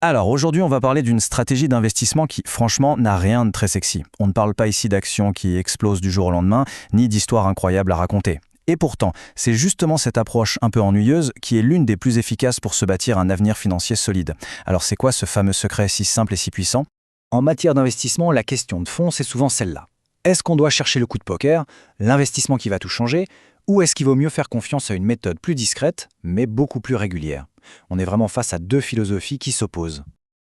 Alors aujourd'hui, on va parler d'une stratégie d'investissement qui, franchement, n'a rien de très sexy. On ne parle pas ici d'actions qui explosent du jour au lendemain, ni d'histoires incroyables à raconter. Et pourtant, c'est justement cette approche un peu ennuyeuse qui est l'une des plus efficaces pour se bâtir un avenir financier solide. Alors c'est quoi ce fameux secret si simple et si puissant? En matière d'investissement, la question de fond, c'est souvent celle-là. Est-ce qu'on doit chercher le coup de poker, l'investissement qui va tout changer, ou est-ce qu'il vaut mieux faire confiance à une méthode plus discrète, mais beaucoup plus régulière? On est vraiment face à deux philosophies qui s'opposent.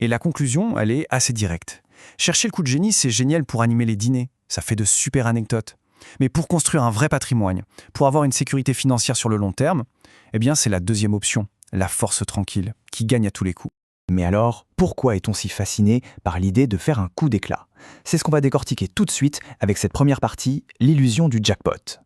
Et la conclusion, elle est assez directe. Chercher le coup de génie, c'est génial pour animer les dîners. Ça fait de super anecdotes. Mais pour construire un vrai patrimoine, pour avoir une sécurité financière sur le long terme, eh bien c'est la deuxième option, la force tranquille, qui gagne à tous les coups. Mais alors, pourquoi est-on si fasciné par l'idée de faire un coup d'éclat? C'est ce qu'on va décortiquer tout de suite avec cette première partie, l'illusion du jackpot.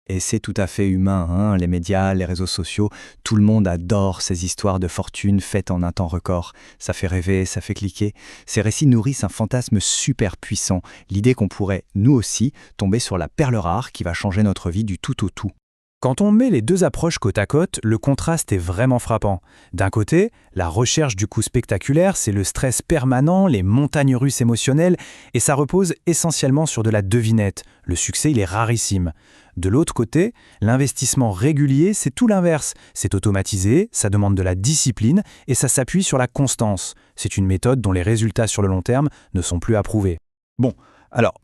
Et c'est tout à fait humain, hein, les médias, les réseaux sociaux, tout le monde adore ces histoires de fortune faites en un temps record. Ça fait rêver, ça fait cliquer. Ces récits nourrissent un fantasme super puissant, l'idée qu'on pourrait, nous aussi, tomber sur la perle rare qui va changer notre vie du tout au tout. Quand on met les deux approches côte à côte, le contraste est vraiment frappant. D'un côté, la recherche du coup spectaculaire, c'est le stress permanent, les montagnes russes émotionnelles, et ça repose essentiellement sur de la devinette. Le succès, il est rarissime. De l'autre côté, l'investissement régulier, c'est tout l'inverse. C'est automatisé, ça demande de la discipline, et ça s'appuie sur la constance. C'est une méthode dont les résultats sur le long terme ne sont plus approuvés. Bon, alors,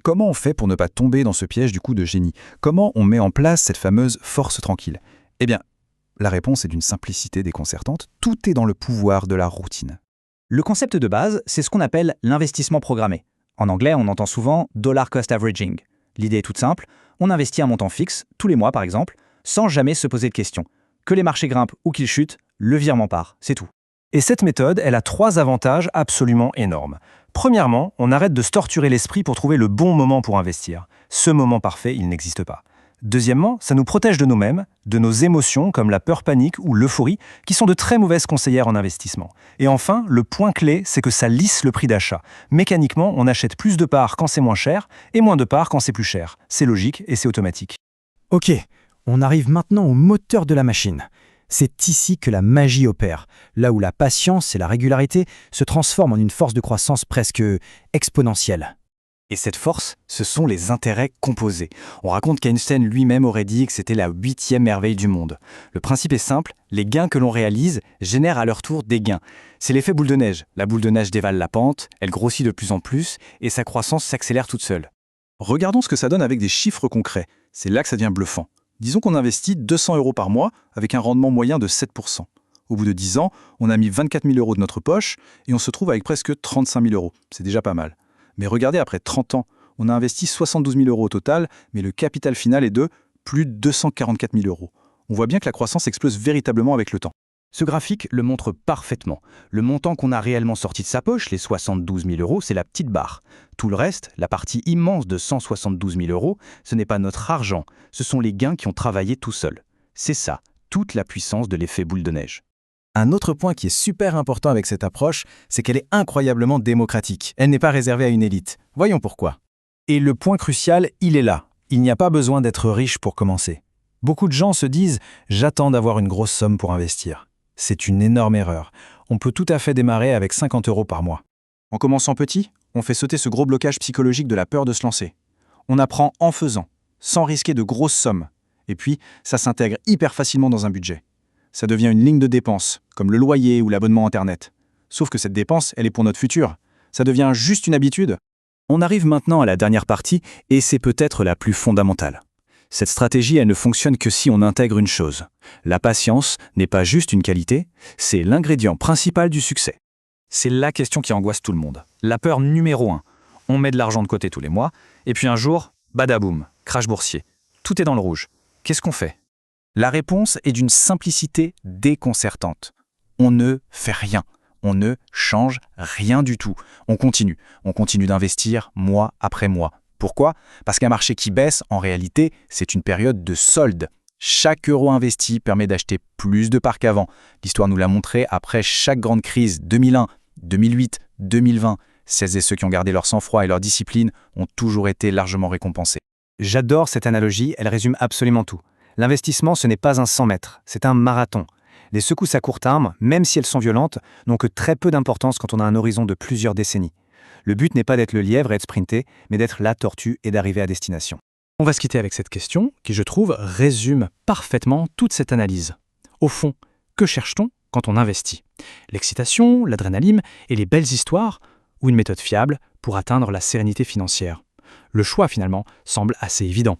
comment on fait pour ne pas tomber dans ce piège du coup de génie? Comment on met en place cette fameuse force tranquille? Eh bien, la réponse est d'une simplicité déconcertante. Tout est dans le pouvoir de la routine. Le concept de base, c'est ce qu'on appelle l'investissement programmé. En anglais, on entend souvent dollar cost averaging. L'idée est toute simple, on investit un montant fixe, tous les mois par exemple, sans jamais se poser de questions. Que les marchés grimpent ou qu'ils chutent, le virement part, c'est tout. Et cette méthode, elle a trois avantages absolument énormes. Premièrement, on arrête de se torturer l'esprit pour trouver le bon moment pour investir. Ce moment parfait, il n'existe pas. Deuxièmement, ça nous protège de nous-mêmes, de nos émotions comme la peur panique ou l'euphorie, qui sont de très mauvaises conseillères en investissement. Et enfin, le point clé, c'est que ça lisse le prix d'achat. Mécaniquement, on achète plus de parts quand c'est moins cher et moins de parts quand c'est plus cher. C'est logique et c'est automatique. Ok, on arrive maintenant au moteur de la machine. C'est ici que la magie opère, là où la patience et la régularité se transforment en une force de croissance presque exponentielle. Et cette force, ce sont les intérêts composés. On raconte qu'Einstein lui-même aurait dit que c'était la 8e merveille du monde. Le principe est simple, les gains que l'on réalise génèrent à leur tour des gains. C'est l'effet boule de neige. La boule de neige dévale la pente, elle grossit de plus en plus et sa croissance s'accélère toute seule. Regardons ce que ça donne avec des chiffres concrets. C'est là que ça devient bluffant. Disons qu'on investit 200 € par mois avec un rendement moyen de 7%. Au bout de 10 ans, on a mis 24 000 € de notre poche et on se trouve avec presque 35 000 €. C'est déjà pas mal. Mais regardez, après 30 ans, on a investi 72 000 € au total, mais le capital final est de plus de 244 000 €. On voit bien que la croissance explose véritablement avec le temps. Ce graphique le montre parfaitement. Le montant qu'on a réellement sorti de sa poche, les 72 000 €, c'est la petite barre. Tout le reste, la partie immense de 172 000 €, ce n'est pas notre argent, ce sont les gains qui ont travaillé tout seuls. C'est ça, toute la puissance de l'effet boule de neige. Un autre point qui est super important avec cette approche, c'est qu'elle est incroyablement démocratique. Elle n'est pas réservée à une élite. Voyons pourquoi. Et le point crucial, il est là. Il n'y a pas besoin d'être riche pour commencer. Beaucoup de gens se disent « j'attends d'avoir une grosse somme pour investir ». C'est une énorme erreur. On peut tout à fait démarrer avec 50 € par mois. En commençant petit, on fait sauter ce gros blocage psychologique de la peur de se lancer. On apprend en faisant, sans risquer de grosses sommes. Et puis, ça s'intègre hyper facilement dans un budget. Ça devient une ligne de dépenses, comme le loyer ou l'abonnement Internet. Sauf que cette dépense, elle est pour notre futur. Ça devient juste une habitude. On arrive maintenant à la dernière partie, et c'est peut-être la plus fondamentale. Cette stratégie, elle ne fonctionne que si on intègre une chose. La patience n'est pas juste une qualité, c'est l'ingrédient principal du succès. C'est la question qui angoisse tout le monde. La peur numéro 1. On met de l'argent de côté tous les mois, et puis un jour, badaboum, crash boursier. Tout est dans le rouge. Qu'est-ce qu'on fait? La réponse est d'une simplicité déconcertante. On ne fait rien. On ne change rien du tout. On continue d'investir mois après mois. Pourquoi? Parce qu'un marché qui baisse, en réalité, c'est une période de solde. Chaque euro investi permet d'acheter plus de parts qu'avant. L'histoire nous l'a montré après chaque grande crise, 2001, 2008, 2020. Celles et ceux qui ont gardé leur sang-froid et leur discipline ont toujours été largement récompensés. J'adore cette analogie, elle résume absolument tout. L'investissement, ce n'est pas un 100 mètres, c'est un marathon. Les secousses à court terme, même si elles sont violentes, n'ont que très peu d'importance quand on a un horizon de plusieurs décennies. Le but n'est pas d'être le lièvre et de sprinter, mais d'être la tortue et d'arriver à destination. On va se quitter avec cette question qui, je trouve, résume parfaitement toute cette analyse. Au fond, que cherche-t-on quand on investit? L'excitation, l'adrénaline et les belles histoires, ou une méthode fiable pour atteindre la sérénité financière? Le choix, finalement, semble assez évident.